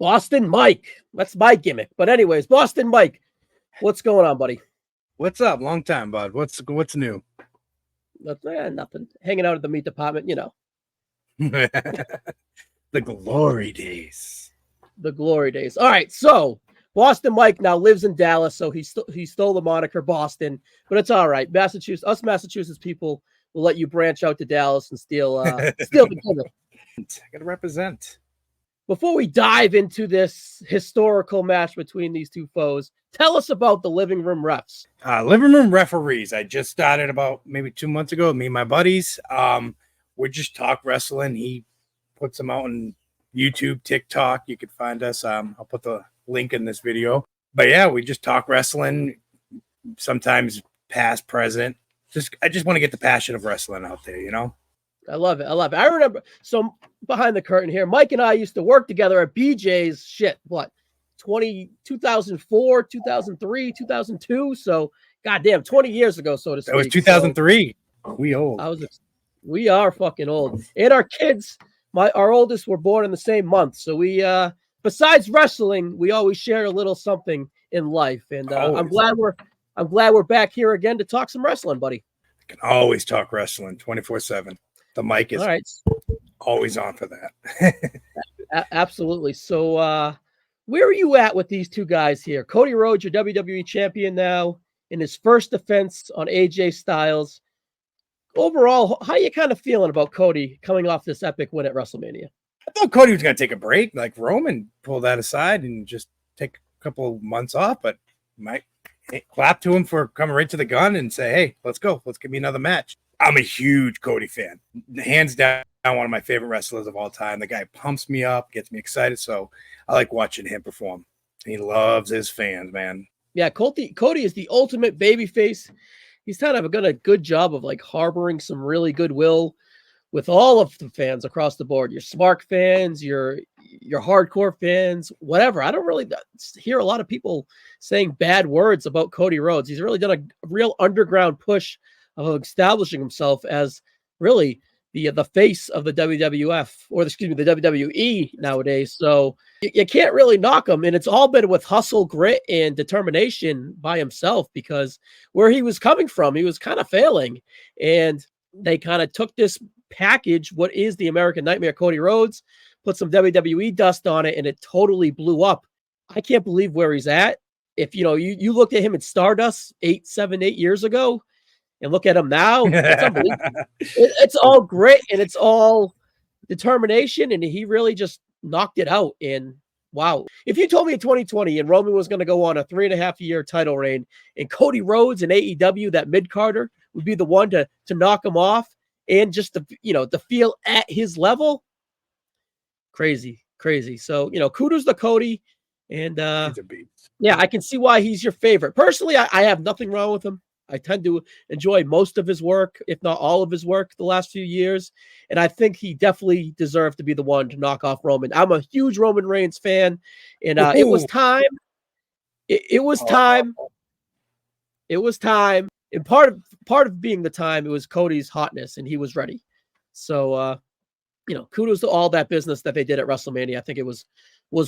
Boston Mike. That's my gimmick. But anyways, Boston Mike, what's going on, buddy? What's up? Long time, bud. What's new? Nothing. Hanging out at the meat department, you know. The glory days. The glory days. All right, so Boston Mike now lives in Dallas, so he stole the moniker Boston, but it's all right. Massachusetts people will let you branch out to Dallas and steal the gimmick. I gotta represent. Before we dive into this historical match between these two foes, tell us about the living room refs. Living room referees. I just started about maybe 2 months ago. Me and my buddies. We just talk wrestling. He puts them out on YouTube, TikTok. You can find us. I'll put the link in this video. But yeah, we just talk wrestling. Sometimes past, present. I just want to get the passion of wrestling out there, you know? I love it. I remember, so behind the curtain here, Mike and I used to work together at BJ's, 2004, 2003, 2002. So, goddamn, 20 years ago, so to speak. That was 2003. So, we old. We are fucking old. And our kids, our oldest were born in the same month. So we, besides wrestling, we always share a little something in life. And I'm glad we're back here again to talk some wrestling, buddy. I can always talk wrestling 24/7. The mic is always on for that. Absolutely. So where are you at with these two guys here? Cody Rhodes, your WWE champion now, in his first defense on AJ Styles. Overall, how are you kind of feeling about Cody coming off this epic win at WrestleMania? I thought Cody was going to take a break, like Roman pulled that aside and just take a couple of months off, but Mike clap to him for coming right to the gun and say, hey, let's go. Let's give me another match. I'm a huge Cody fan. Hands down, one of my favorite wrestlers of all time. The guy pumps me up, gets me excited. So I like watching him perform. He loves his fans, man. Yeah, Cody is the ultimate babyface. He's kind of done a good job of like harboring some really goodwill with all of the fans across the board. Your smart fans, your hardcore fans, whatever. I don't really hear a lot of people saying bad words about Cody Rhodes. He's really done a real underground push of establishing himself as really the face of the WWF, or the WWE nowadays. So you can't really knock him. And it's all been with hustle, grit, and determination by himself, because where he was coming from, he was kind of failing. And they kind of took this package, what is the American Nightmare, Cody Rhodes, put some WWE dust on it, and it totally blew up. I can't believe where he's at. If you looked at him at Stardust 8 years ago, and look at him now, it's unbelievable. It's all grit and it's all determination, and he really just knocked it out. And wow, if you told me in 2020 and Roman was going to go on a 3.5-year title reign, and Cody Rhodes and AEW, that mid-carder, would be the one to knock him off, and just to feel at his level, crazy. So kudos to Cody, and yeah, I can see why he's your favorite. Personally, I have nothing wrong with him. I tend to enjoy most of his work, if not all of his work, the last few years. And I think he definitely deserved to be the one to knock off Roman. I'm a huge Roman Reigns fan. And it was time. It was time. It was time. And part of being the time, it was Cody's hotness, and he was ready. So, kudos to all that business that they did at WrestleMania. I think it was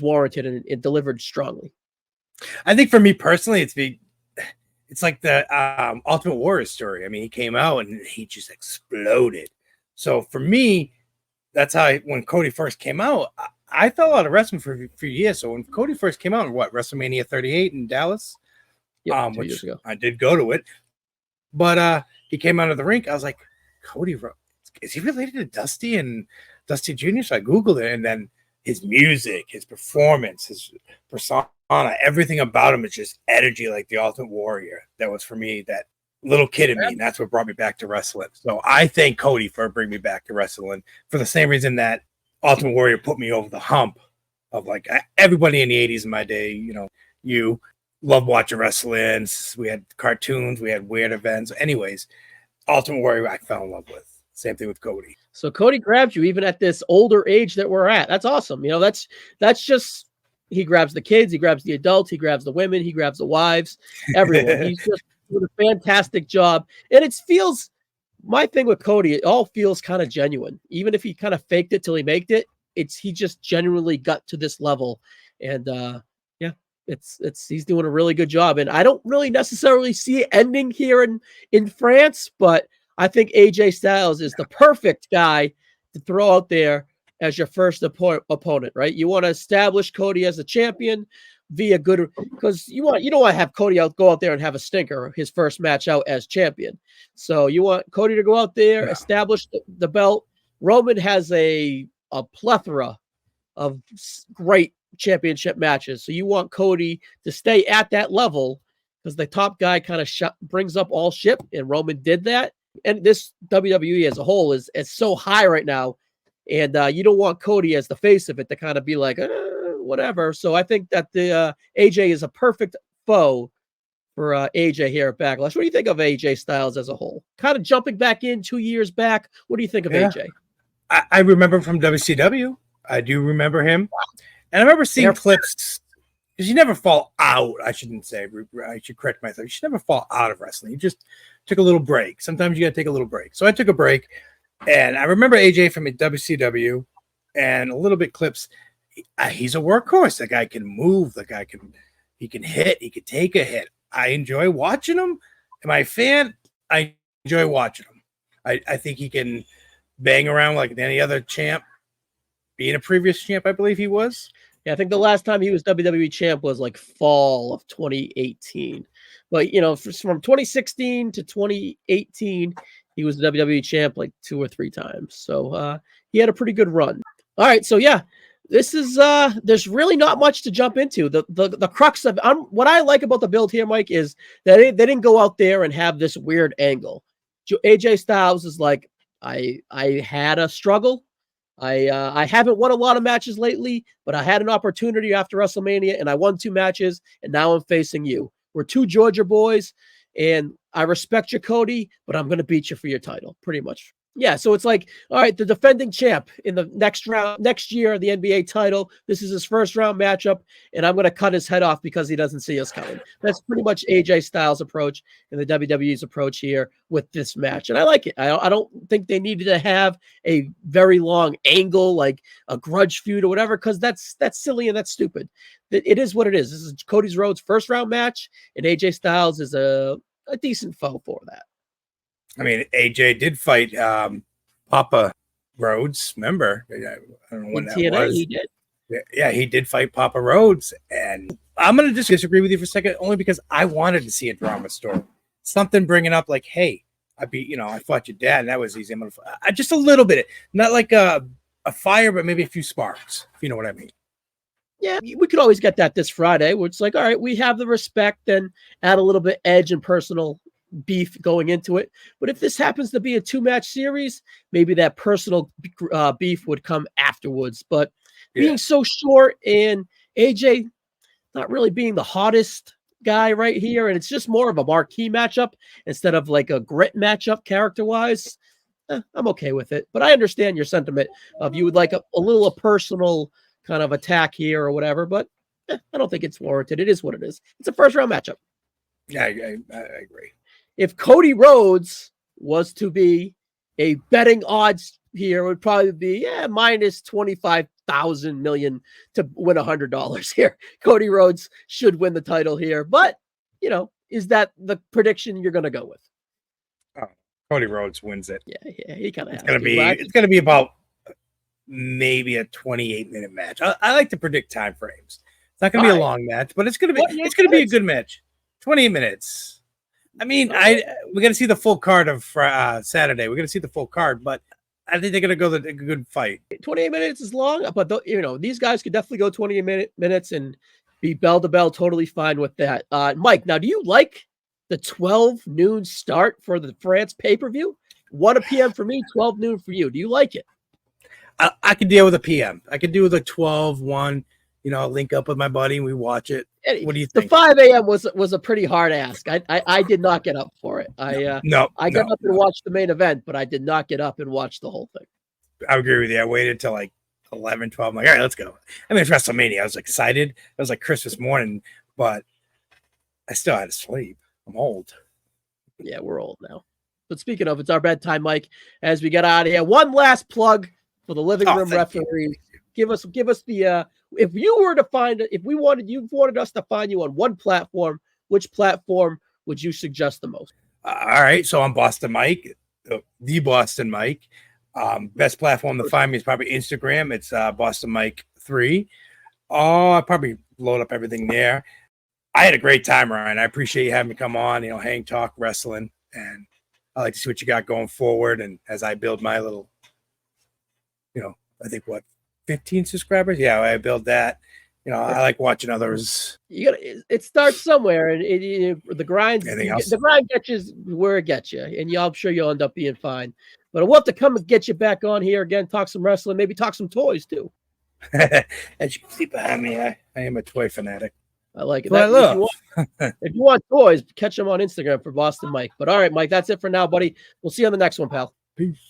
warranted, and it delivered strongly. I think for me personally, it's like the Ultimate Warrior story. I mean, he came out and he just exploded. So for me, that's how when Cody first came out, I fell out of wrestling for a few years. So when Cody first came out in WrestleMania 38 in Dallas, 2 years ago. I did go to it, but he came out of the rink. I was like, Cody Rhodes, is he related to Dusty and Dusty Jr.? So I Googled it, and then his music, his performance, his persona, everything about him is just energy, like the Ultimate Warrior. That was for me, that little kid in me, and that's what brought me back to wrestling. So I thank Cody for bringing me back to wrestling for the same reason that Ultimate Warrior put me over the hump of like everybody in the 80s in my day. You love watching wrestling. We had cartoons, we had weird events. Anyways, Ultimate Warrior I fell in love with. Same thing with Cody. So Cody grabbed you even at this older age that we're at. That's awesome. That's just, he grabs the kids, he grabs the adults, he grabs the women, he grabs the wives, everyone. He's just doing a fantastic job. And my thing with Cody, it all feels kind of genuine. Even if he kind of faked it till he made it, he just genuinely got to this level. And yeah, he's doing a really good job. And I don't really necessarily see it ending here in France, but I think AJ Styles is the perfect guy to throw out there as your first opponent, right? You want to establish Cody as a champion via good, because you don't want to have Cody go out there and have a stinker his first match out as champion. So you want Cody to go out there, establish the belt. Roman has a plethora of great championship matches. So you want Cody to stay at that level because the top guy kind of brings up all ship, and Roman did that. And this WWE as a whole is so high right now. And you don't want Cody as the face of it to kind of be like, whatever. So I think that the AJ is a perfect foe for AJ here at Backlash. What do you think of AJ Styles as a whole? Kind of jumping back in 2 years back. What do you think of AJ? I remember him from WCW. I do remember him. And I remember seeing clips, because you never fall out. I shouldn't say, I should correct myself. You should never fall out of wrestling. You just took a little break. Sometimes you got to take a little break. So I took a break. And I remember AJ from WCW and a little bit clips. He's a workhorse. The guy can move. He can hit. He can take a hit. I enjoy watching him. Am I a fan? I enjoy watching him. I think he can bang around like any other champ. Being a previous champ, I believe he was. Yeah, I think the last time he was WWE champ was like fall of 2018. But, from 2016 to 2018, he was the WWE champ like 2 or 3 times. So he had a pretty good run. All right. So, yeah, this is there's really not much to jump into. The crux of what I like about the build here, Mike, is that they didn't go out there and have this weird angle. AJ Styles is like, I had a struggle. I haven't won a lot of matches lately, but I had an opportunity after WrestleMania, and I won 2 matches, and now I'm facing you. We're 2 Georgia boys, and I respect you, Cody, but I'm going to beat you for your title, pretty much. Yeah, so it's like, all right, the defending champ in the next year, the NBA title. This is his first round matchup, and I'm going to cut his head off because he doesn't see us coming. That's pretty much AJ Styles' approach and the WWE's approach here with this match, and I like it. I don't think they needed to have a very long angle, like a grudge feud or whatever, because that's silly and that's stupid. It is what it is. This is Cody Rhodes' first round match, and AJ Styles is a decent foe for that. I mean, AJ did fight Papa Rhodes. Remember? I don't know when that was. He did. Yeah, he did fight Papa Rhodes. And I'm going to just disagree with you for a second, only because I wanted to see a drama story. Something bringing up like, hey, I fought your dad, and that was easy. I'm going to just a little bit. Not like a fire, but maybe a few sparks, if you know what I mean. Yeah, we could always get that this Friday, where it's like, all right, we have the respect, and add a little bit edge and personal beef going into it. But if this happens to be a 2-match series, maybe that personal beef would come afterwards. But being so short and AJ not really being the hottest guy right here, and it's just more of a marquee matchup instead of like a grit matchup character-wise, I'm okay with it. But I understand your sentiment of you would like a little personal kind of attack here or whatever, but I don't think it's warranted. It is what it is. It's a first-round matchup. Yeah, I agree. If Cody Rhodes was to be a betting odds here, it would probably be minus 25,000 million to win $100 here. Cody Rhodes should win the title here, but is that the prediction you're going to go with? Oh, Cody Rhodes wins it. Yeah, he kind of. It's going to be about maybe a 28-minute match. I like to predict time frames. It's not going to be a long match, but it's going to be a good match. 28 minutes. I mean, we're going to see the full card of Saturday. We're going to see the full card, but I think they're going to go a good fight. 28 minutes is long, but these guys could definitely go 28 minutes and be bell to bell, totally fine with that. Mike, now do you like the 12 noon start for the France pay-per-view? 1 p.m. for me, 12 noon for you. Do you like it? I can deal with a PM. I can do the 12-1. Link up with my buddy and we watch it. What do you think? The 5 a.m. was a pretty hard ask. I did not get up for it. I got up and watched the main event, but I did not get up and watch the whole thing. I agree with you. I waited till like 11, 12. I'm like, all right, let's go. I mean, it's WrestleMania. I was excited. It was like Christmas morning, but I still had to sleep. I'm old. Yeah, we're old now. But speaking of, it's our bedtime, Mike. As we get out of here, one last plug for the living room referees. Give us the if you were to find if we wanted you wanted us to find you on one platform, which platform would you suggest the most? All right, so I'm Boston Mike, the Boston Mike. Best platform to find me is probably Instagram. It's Boston Mike 3. Oh, I probably load up everything there. I had a great time, Ryan. I appreciate you having me come on, hang, talk, wrestling, and I like to see what you got going forward. And as I build my little, I think 15 subscribers. Yeah, I build that. I like watching others. It starts somewhere, and the grind gets you where it gets you, and I'm sure you'll end up being fine. But we'll have to come and get you back on here again, talk some wrestling, maybe talk some toys too. As you can see behind me, I am a toy fanatic. I like it. I love. If you want toys, catch them on Instagram for Boston Mike. But all right, Mike, that's it for now, buddy. We'll see you on the next one, pal. Peace.